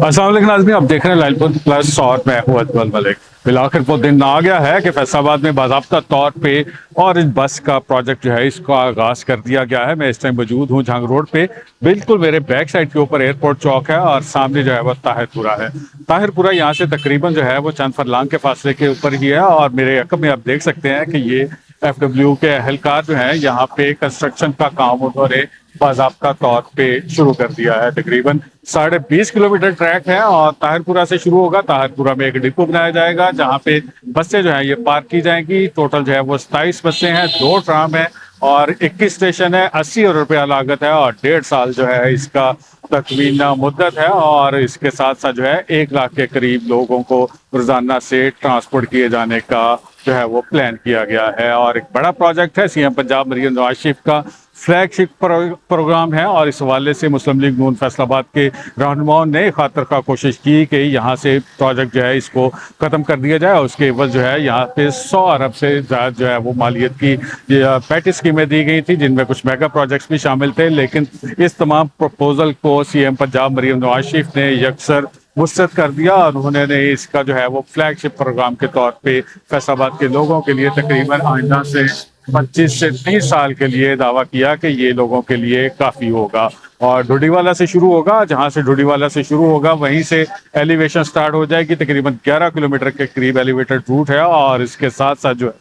अस्सलाम वालेकुम नाज़रीन, आप देख रहे हैं लाइलपुर प्लस और मैं हूं अजमल मलिक। फिलहाल वो दिन आ गया है कि फैसलाबाद में बाज़ाब्ता तौर पे और इस बस का प्रोजेक्ट जो है इसका आगाज़ कर दिया गया है। मैं इस टाइम मौजूद हूं जंग रोड पे। बिल्कुल मेरे बैक साइड के ऊपर एयरपोर्ट चौक है और सामने जो है वो ताहिरपुरा है। ताहिरपुरा यहाँ से तकरीबन जो है वो चंद फरलांग के फासले के ऊपर ही है और मेरे अकब में आप देख सकते हैं कि ये FW के एहलकार जो है यहाँ पे कंस्ट्रक्शन का काम उन्होंने बाज़ाब्ता तौर पे शुरू कर दिया है। तकरीबन 20.5 किलोमीटर ट्रैक है और ताहिरपुरा से शुरू होगा। ताहिरपुरा में एक डिपो बनाया जाएगा जहाँ पे बसें जो है ये पार्क की जाएंगी। टोटल जो है वो 27 बसें हैं, 2 ट्राम है और 21 स्टेशन है। 80 रुपया लागत है और 1.5 साल जो है इसका तकमीना मुद्दत है और इसके साथ साथ जो है 1 लाख के करीब लोगों को रोजाना से ट्रांसपोर्ट किए जाने का जो है वो प्लान किया गया है। और एक बड़ा प्रोजेक्ट है, CM पंजाब मरीम नवाज शरीफ का फ्लैगशिप प्रोग्राम है और इस हवाले से मुस्लिम लीग नून फैसलाबाद के रहनुमाओं ने खातर का कोशिश की कि यहाँ से प्रोजेक्ट जो है इसको ख़त्म कर दिया जाए और उसके एवज जो है यहाँ पे 100 अरब से ज़्यादा जो है वो मालियत की पैटी स्कीमें दी गई थी, जिनमें कुछ मेगा प्रोजेक्ट्स भी शामिल थे। लेकिन इस तमाम प्रपोजल को CM पंजाब मरीम नवाज शरीफ ने यकसर मुस्तरद कर दिया और उन्होंने इसका जो है वो फ्लैगशिप प्रोग्राम के तौर पे फैसलाबाद के लोगों के लिए तकरीबन आइंदा से 25 से 30 साल के लिए दावा किया कि ये लोगों के लिए काफ़ी होगा। और ढूडीवाला से शुरू होगा, जहां से ढूडीवाला से शुरू होगा वहीं से एलिवेशन स्टार्ट हो जाएगी। तकरीबन 11 किलोमीटर के करीब एलिवेटेड रूट है और इसके साथ साथ जो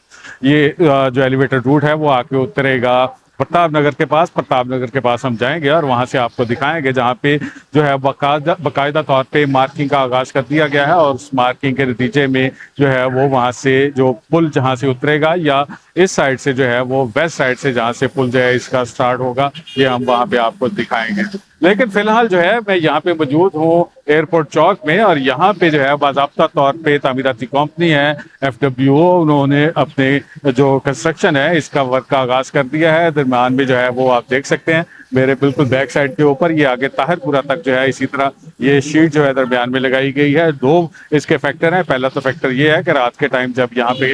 ये जो एलिवेटेड रूट है वो आके उतरेगा प्रताप नगर के पास हम जाएंगे और वहां से आपको दिखाएंगे जहां पे जो है बाकायदा तौर पे मार्किंग का आगाज कर दिया गया है और उस मार्किंग के नतीजे में जो है वो वहां से जो पुल जहां से उतरेगा या इस साइड से जो है वो वेस्ट साइड से जहां से पुल जो है इसका स्टार्ट होगा, ये हम वहां पे आपको दिखाएंगे। लेकिन फिलहाल जो है मैं यहाँ पे मौजूद हूँ एयरपोर्ट चौक में और यहाँ पे जो है बाज़ाब्ता तौर पे तामीराती कंपनी है FWO, उन्होंने अपने जो कंस्ट्रक्शन है इसका वर्क का आगाज कर दिया है। दरम्यान में जो है वो आप देख सकते हैं मेरे बिल्कुल बैक साइड के ऊपर, ये आगे ताहिरपुरा तक जो है इसी तरह ये शीट जो है दरमियान में लगाई गई है। 2 इसके फैक्टर हैं। पहला तो फैक्टर ये है कि रात के टाइम जब यहाँ पे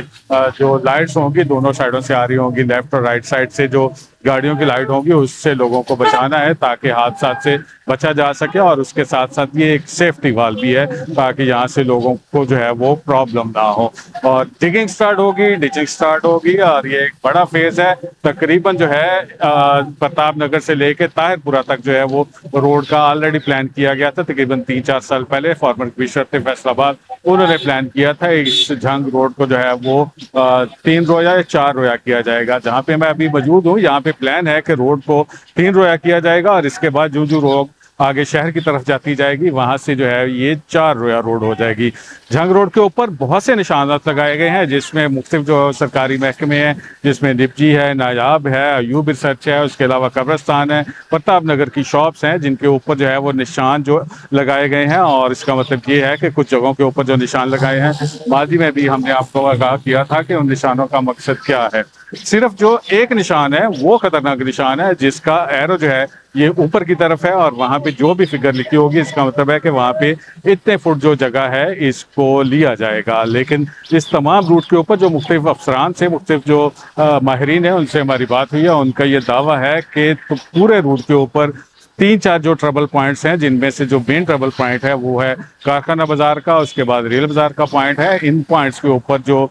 जो लाइट्स होंगी दोनों साइडों से आ रही होंगी, लेफ्ट और राइट साइड से जो गाड़ियों की लाइट होगी उससे लोगों को बचाना है ताकि हादसा से बचा जा सके और उसके साथ साथ ये एक सेफ्टी वाल भी है ताकि यहाँ से लोगों को जो है वो प्रॉब्लम ना हो। और डिगिंग स्टार्ट होगी, डिचिंग स्टार्ट होगी और ये एक बड़ा फेज है। तकरीबन जो है प्रताप नगर से लेके ताहिरपुरा तक जो है वो रोड का ऑलरेडी प्लान किया गया था। तकरीबन 3-4 साल पहले फॉर्मर कमिश्नर थे फैसलाबाद, उन्होंने प्लान किया था इस जंग रोड को जो है वो 3 रोया या 4 रोया किया जाएगा। जहाँ पे मैं अभी मौजूद हूँ यहाँ पे प्लान है कि रोड को 3 रोया किया जाएगा और इसके बाद जो रोड आगे शहर की तरफ जाती जाएगी वहां से जो है ये 4 रोया रोड हो जाएगी। जंग रोड के ऊपर बहुत से निशानात लगाए गए हैं जिसमें मुख्तलिफ जो सरकारी महकमे हैं, जिसमें निपजी है, नायाब है, अयूब रिसर्च है, उसके अलावा कब्रस्तान है, प्रताप नगर की शॉप्स हैं जिनके ऊपर जो है वो निशान जो लगाए गए हैं। और इसका मतलब ये है कि कुछ जगहों के ऊपर जो निशान लगाए हैं माजी में भी हमने आपको आगाह किया था कि उन निशानों का मकसद क्या है। सिर्फ जो एक निशान है वो खतरनाक निशान है जिसका एरो जो है ये ऊपर की तरफ है और वहां पे जो भी फिगर लिखी होगी इसका मतलब है कि वहां पे इतने फुट जो जगह है इसको लिया जाएगा। लेकिन इस तमाम रूट के ऊपर जो मुख्तलिफ अफसरान से मुख्तलिफ जो माहिरीन है उनसे हमारी बात हुई है, उनका ये दावा है कि तो पूरे रूट के ऊपर 3-4 जो ट्रबल पॉइंट्स हैं जिनमें से जो मेन ट्रबल पॉइंट है वो है कारखाना बाजार का, उसके बाद रेल बाजार का पॉइंट है। इन पॉइंट्स के ऊपर जो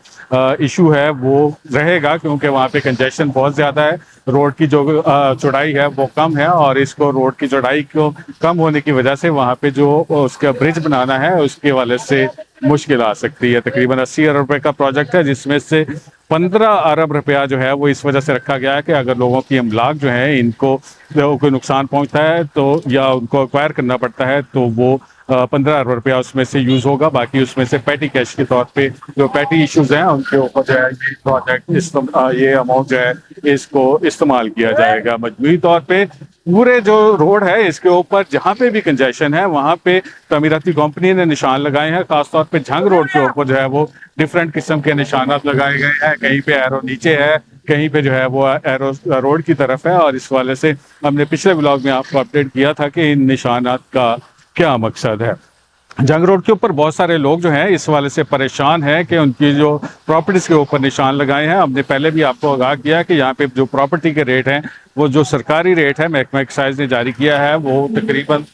इशू है वो रहेगा क्योंकि वहाँ पे कंजेशन बहुत ज़्यादा है, रोड की जो चौड़ाई है वो कम है और इसको रोड की चौड़ाई को कम होने की वजह से वहाँ पे जो उसका ब्रिज बनाना है उसके वाले से मुश्किल आ सकती है। तकरीबन 80 अरब रुपए का प्रोजेक्ट है जिसमें से 15 अरब रुपया जो है वो इस वजह से रखा गया है कि अगर लोगों की अमलाक जो है इनको कोई नुकसान पहुंचता है तो या उनको एक्वायर करना पड़ता है तो वो 15 अरब रुपया उसमें से यूज होगा। बाकी उसमें से पैटी कैश के तौर पे जो पैटी इश्यूज हैं उनके ऊपर जो है ये प्रोजेक्ट ये अमाउंट जो है इसको इस्तेमाल किया जाएगा। मजमूई तौर पे पूरे जो रोड है इसके ऊपर जहाँ पे भी कंजेशन है वहाँ पे तमीराती कंपनी ने निशान लगाए हैं। खासतौर पे जंग रोड के ऊपर जो है वो डिफरेंट किस्म के निशानात लगाए गए हैं। कहीं पे एरो नीचे है, कहीं पे जो है वो एरो रोड की तरफ है और इस वाले से हमने पिछले ब्लॉग में आपको अपडेट किया था कि इन निशानात का क्या मकसद है। जंग रोड के ऊपर बहुत सारे लोग जो हैं इस वाले से परेशान हैं कि उनकी जो प्रॉपर्टीज़ के ऊपर निशान लगाए हैं। हमने पहले भी आपको आगाह किया कि यहाँ पे जो प्रॉपर्टी के रेट हैं वो जो सरकारी रेट है महकमा एक्साइज ने जारी किया है वो तकरीबन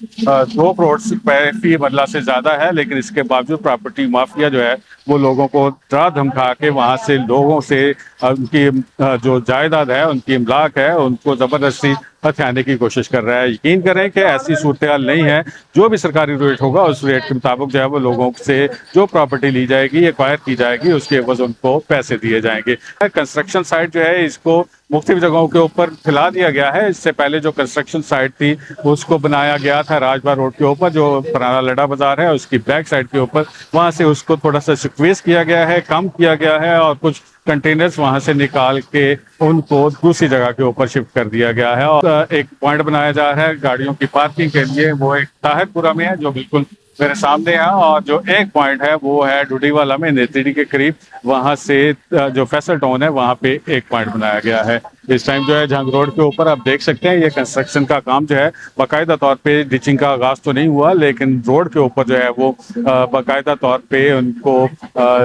2 करोड़ रुपए फी मरला से ज़्यादा है, लेकिन इसके बावजूद प्रॉपर्टी माफिया जो है वो लोगों को डरा धमका के वहाँ से लोगों से उनकी जो जायदाद है, उनकी इमलाक है, उनको ज़बरदस्ती हथियाने की कोशिश कर रहा है। यकीन करें कि ऐसी सूरत हाल नहीं है। जो भी सरकारी रेट होगा उस रेट के मुताबिक जो है वो लोगों से जो प्रॉपर्टी ली जाएगी, एक्वायर की जाएगी, उसके एवज उनको पैसे दिए जाएंगे। कंस्ट्रक्शन साइट जो है इसको मुख्तलिफ जगहों के ऊपर फैला दिया गया है। इससे पहले जो कंस्ट्रक्शन साइट थी उसको बनाया गया था राजबाग रोड के ऊपर, जो पुराना लड़ा बाजार है उसकी बैक साइड के ऊपर। वहां से उसको थोड़ा सा स्क्वीज किया गया है, कम किया गया है और कुछ कंटेनर्स वहां से निकाल के उनको दूसरी जगह के ऊपर शिफ्ट कर दिया गया है। और एक पॉइंट बनाया जा रहा है गाड़ियों की पार्किंग के लिए, वो एक ताहिरपुरा में है जो बिल्कुल मेरे सामने है, और जो एक पॉइंट है वो है डुडीवाला में नेत्री के करीब। वहां से जो फैसल टाउन है वहां पे एक पॉइंट बनाया गया है। इस टाइम जो है जंग रोड के ऊपर आप देख सकते हैं ये कंस्ट्रक्शन का काम जो है बाकायदा तौर पे डिचिंग का आगाज तो नहीं हुआ, लेकिन रोड के ऊपर जो है वो बाकायदा तौर पे उनको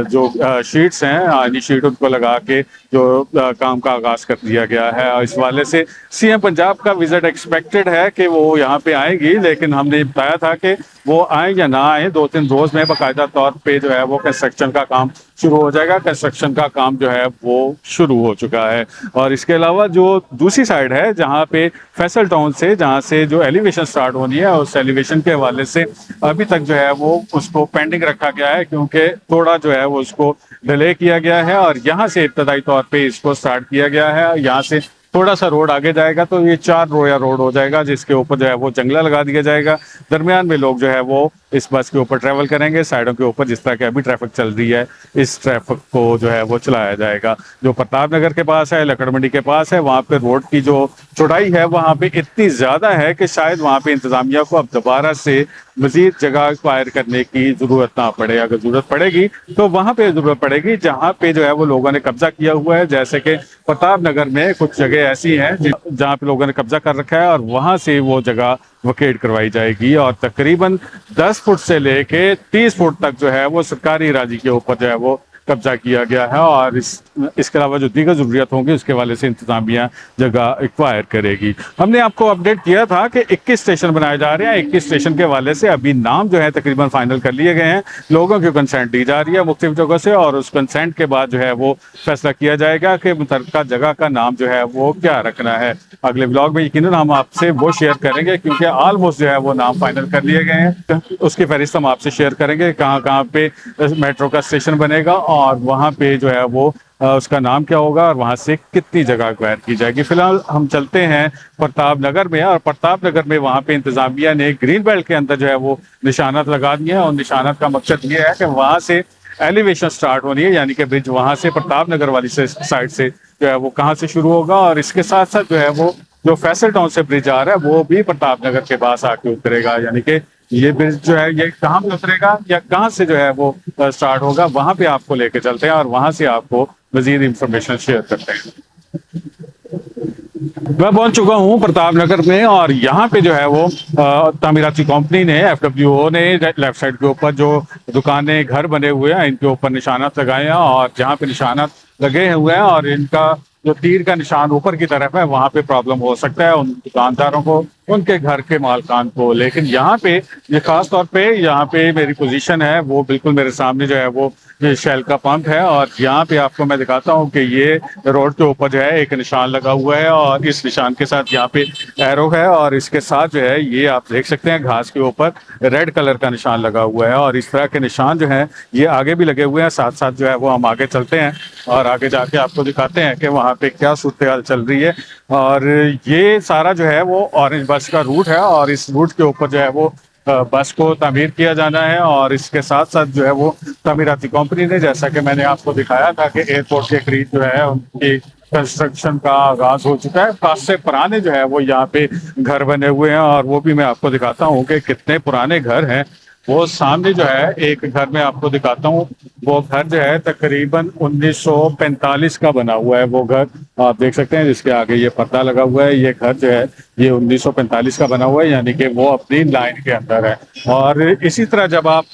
जो शीट्स हैं आनी शीट उनको लगा के जो काम का आगाज कर दिया गया है। और इस वाले से सीएम पंजाब का विजिट एक्सपेक्टेड है कि वो यहाँ पे आएंगी, लेकिन हमने बताया था कि वो आए या ना आए 2-3 रोज में बाकायदा तौर पे जो है वो कंस्ट्रक्शन का काम शुरू हो जाएगा। कंस्ट्रक्शन का काम जो है वो शुरू हो चुका है। और इसके अलावा जो दूसरी साइड है जहाँ पे फैसल टाउन से जहाँ से जो एलिवेशन स्टार्ट होनी है उस एलिवेशन के हवाले से अभी तक जो है वो उसको पेंडिंग रखा गया है, क्योंकि थोड़ा जो है वो उसको डिले किया गया है। और यहाँ से इब्तदाई तौर पे इसको स्टार्ट किया गया है। यहाँ से थोड़ा सा रोड आगे जाएगा तो ये 4 रोया रोड हो जाएगा, जिसके ऊपर जो है वो जंगला लगा दिया जाएगा। दरमियान में लोग जो है वो इस बस के ऊपर ट्रैवल करेंगे। साइडों के ऊपर जिस तरह की अभी ट्रैफिक चल रही है इस ट्रैफिक को जो है वो चलाया जाएगा। जो प्रताप नगर के पास है, लकड़ मंडी के पास है, वहाँ पे रोड की जो चौड़ाई है वहाँ पे इतनी ज्यादा है कि शायद वहाँ पे इंतजामिया को अब दोबारा से मजीद जगह एक्वायर करने की जरूरत ना पड़े। अगर जरूरत पड़ेगी तो वहां पे जरूरत पड़ेगी जहां पे जो है वो लोगों ने कब्जा किया हुआ है। जैसे कि प्रताप नगर में कुछ जगह ऐसी हैं जहां पे लोगों ने कब्जा कर रखा है और वहां से वो जगह वकेट करवाई जाएगी। और तकरीबन 10 फुट से लेके 30 फुट तक जो है वो सरकारी राजी के ऊपर जो है वो कब्जा किया गया है। और इसके अलावा जो दीगर जरूरियात होंगी उसके वाले से इंतजामिया जगह एक्वायर करेगी। हमने आपको अपडेट किया था कि 21 स्टेशन बनाए जा रहे हैं। 21 स्टेशन के वाले से अभी नाम जो है तकरीबन फाइनल कर लिए गए हैं। लोगों की कंसेंट दी जा रही है मुख्तलिफ जगह से, और उस कंसेंट के बाद जो है वो फैसला किया जाएगा कि मुतल्लिका जगह का नाम जो है वो क्या रखना है। अगले ब्लॉग में यकीनन हम आपसे वो शेयर करेंगे, क्योंकि ऑलमोस्ट जो है वो नाम फाइनल कर लिए गए हैं। उसकी फहरिस्त हम आपसे शेयर करेंगे कहाँ कहाँ पे मेट्रो का स्टेशन बनेगा और वहां पे जो है वो उसका नाम क्या होगा और वहां से कितनी जगह एक्वायर की जाएगी। फिलहाल हम चलते हैं प्रताप नगर में, और प्रताप नगर में वहां पे इंतजामिया ने ग्रीन बेल्ट के अंदर जो है वो निशानात लगा दिए हैं। और निशानात का मकसद ये है कि वहां से एलिवेशन स्टार्ट होनी है, यानी कि ब्रिज वहां से प्रताप नगर वाली साइड से जो है वो कहाँ से शुरू होगा। और इसके साथ साथ जो है वो जो फैसल टाउन से ब्रिज आ रहा है वो भी प्रताप नगर के पास आके उतरेगा। यानी कि ये ब्रिज जो है ये कहाँ पे उतरेगा या कहाँ से जो है वो स्टार्ट होगा, वहां पे आपको लेके चलते हैं और वहां से आपको मजीद इंफॉर्मेशन शेयर करते हैं। मैं पहुंच चुका हूं प्रताप नगर में, और यहाँ पे जो है वो तामीराती कंपनी ने FWO ने लेफ्ट साइड के ऊपर जो दुकानें घर बने हुए हैं इनके ऊपर निशानात लगाए हैं। और जहाँ पे निशानात लगे हुए हैं और इनका जो तीर का निशान ऊपर की तरफ है वहां पे प्रॉब्लम हो सकता है उन दुकानदारों को, उनके घर के मालकान को। लेकिन यहाँ पे ये खास तौर पे यहाँ पे मेरी पोजीशन है वो बिल्कुल मेरे सामने जो है वो शेल का पंप है। और यहाँ पे आपको मैं दिखाता हूँ कि ये रोड के ऊपर जो है एक निशान लगा हुआ है और इस निशान के साथ यहाँ पे एरो है, और इसके साथ जो है ये आप देख सकते हैं घास के ऊपर रेड कलर का निशान लगा हुआ है। और इस तरह के निशान जो है ये आगे भी लगे हुए हैं। साथ साथ जो है वो हम आगे चलते हैं और आगे जाके आपको दिखाते हैं कि वहाँ पे क्या सूरत हाल चल रही है। और ये सारा जो है वो ऑरेंज बस का रूट है, और इस रूट के ऊपर जो है वो बस को तामीर किया जाना है। और इसके साथ साथ जो है वो तामीराती कंपनी ने, जैसा कि मैंने आपको दिखाया था कि एयरपोर्ट के करीब जो है उनकी कंस्ट्रक्शन का आगाज हो चुका है। खास से पुराने जो है वो यहाँ पे घर बने हुए हैं, और वो भी मैं आपको दिखाता हूँ कि कितने पुराने घर हैं। वो सामने जो है एक घर मैं आपको दिखाता हूँ। वो घर जो है तकरीबन 1945 का बना हुआ है। वो घर आप देख सकते हैं, जिसके आगे ये पर्दा लगा हुआ है। ये घर जो है ये 1945 का बना हुआ है, यानी कि वो अपनी लाइन के अंदर है। और इसी तरह जब आप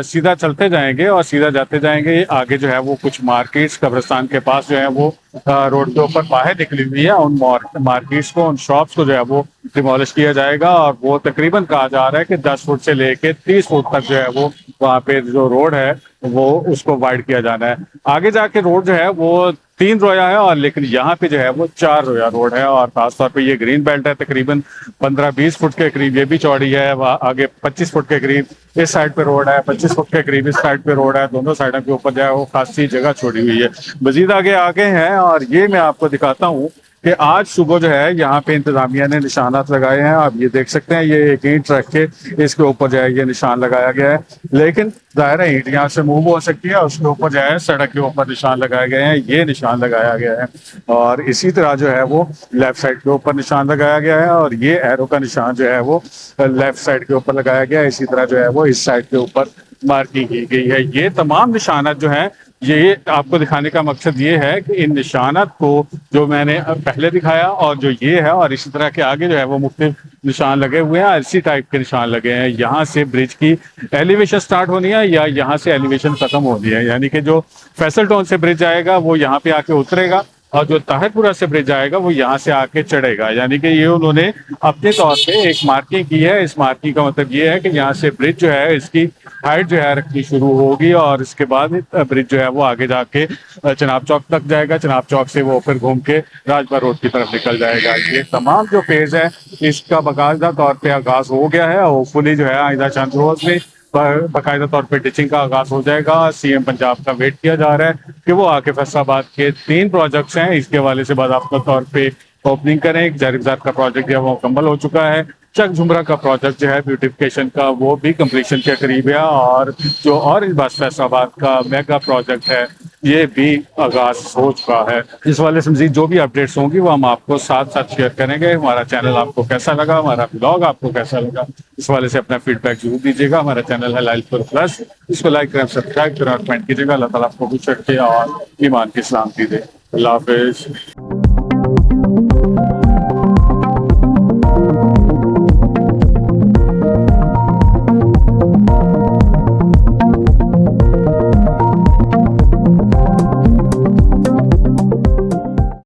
सीधा चलते जाएंगे और सीधा जाते जाएंगे, आगे जो है वो कुछ मार्केट्स कब्रिस्तान के पास जो है वो रोड के ऊपर बाहर निकली हुई है। उन मार्केट्स को, उन शॉप्स को जो है वो डिमोलिश किया जाएगा। और वो तकरीबन कहा जा रहा है कि 10 फुट से लेके 30 फुट तक जो है वो वहाँ पे जो रोड है वो उसको वाइड किया जाना है। आगे जाके रोड जो है वो 3 रोया है, और लेकिन यहाँ पे जो है वो 4 रोया रोड है। और खासतौर पे ये ग्रीन बेल्ट है, तकरीबन 15-20 फुट के करीब ये भी चौड़ी है। आगे 25 फुट के करीब इस साइड पे रोड है, 25 फुट के करीब इस साइड पे रोड है। दोनों साइडों के ऊपर जो है वो खासी जगह छोड़ी हुई है। मजीद आगे आगे हैं, और ये मैं आपको दिखाता हूँ कि आज सुबह जो है यहाँ पे इंतजामिया ने निशानात लगाए हैं। आप ये देख सकते हैं, ये एक ईंट रख के इसके ऊपर जो है ये निशान लगाया गया है। लेकिन जाहिर है ईंट यहाँ से मूव हो सकती है, उसके ऊपर जो है सड़क के ऊपर निशान लगाए गए हैं, ये निशान लगाया गया है। और इसी तरह जो है वो लेफ्ट साइड के ऊपर निशान लगाया गया है, और ये एरो का निशान जो है वो लेफ्ट साइड के ऊपर लगाया गया है। इसी तरह जो है वो इस साइड के ऊपर मार्किंग की गई है। ये तमाम निशानात जो हैं, ये आपको दिखाने का मकसद ये है कि इन निशानात को जो मैंने पहले दिखाया और जो ये है, और इसी तरह के आगे जो है वो मुख्तलिफ निशान लगे हुए हैं, इसी टाइप के निशान लगे हैं। यहाँ से ब्रिज की एलिवेशन स्टार्ट होनी है या यहाँ से एलिवेशन खत्म होनी है, यानी कि जो फैसल टाउन से ब्रिज आएगा वो यहाँ पे आके उतरेगा, और जो ताहिरपुरा से ब्रिज आएगा वो यहाँ से आके चढ़ेगा। यानी कि ये उन्होंने अपने तौर पे एक मार्किंग की है। इस मार्किंग का मतलब ये है कि यहाँ से ब्रिज जो है इसकी हाइट जो है रखनी शुरू होगी, और इसके बाद ब्रिज जो है वो आगे जाके चनाब चौक तक जाएगा। चनाब चौक से वो फिर घूम के राजभर रोड की तरफ निकल जाएगा। ये तमाम जो फेज है इसका बाकायदा तौर पे आगाज हो गया है। होपफुली जो है आइंदा चंद रोज में बाकायदा तौर पे टिचिंग का आगाज हो जाएगा। सीएम पंजाब का वेट किया जा रहा है कि वो आके फैसलाबाद के 3 प्रोजेक्ट्स हैं, इसके हवाले से बाकायदा तौर पे ओपनिंग करें। एक जारिकजात का प्रोजेक्ट जो है वो मुकम्मल हो चुका है। चक झुमरा का प्रोजेक्ट जो है ब्यूटिफिकेशन का वो भी कंप्लीशन के करीब है, और जो ऑरेंज बस फैसलाबाद का मेगा प्रोजेक्ट है ये भी आगाज हो चुका है। इस वाले से मजीद जो भी अपडेट्स होंगी वो हम आपको साथ साथ शेयर करेंगे। हमारा चैनल आपको कैसा लगा, हमारा ब्लॉग आपको कैसा लगा, इस वाले से अपना फीडबैक जरूर दीजिएगा। हमारा चैनल है लाइलपुर प्लस, इसको लाइक करें, सब्सक्राइब करें और कमेंट कीजिएगा। अल्लाह ताला आपको खुश रखे और ईमान की सलामती दे। अल्लाह हाफिज।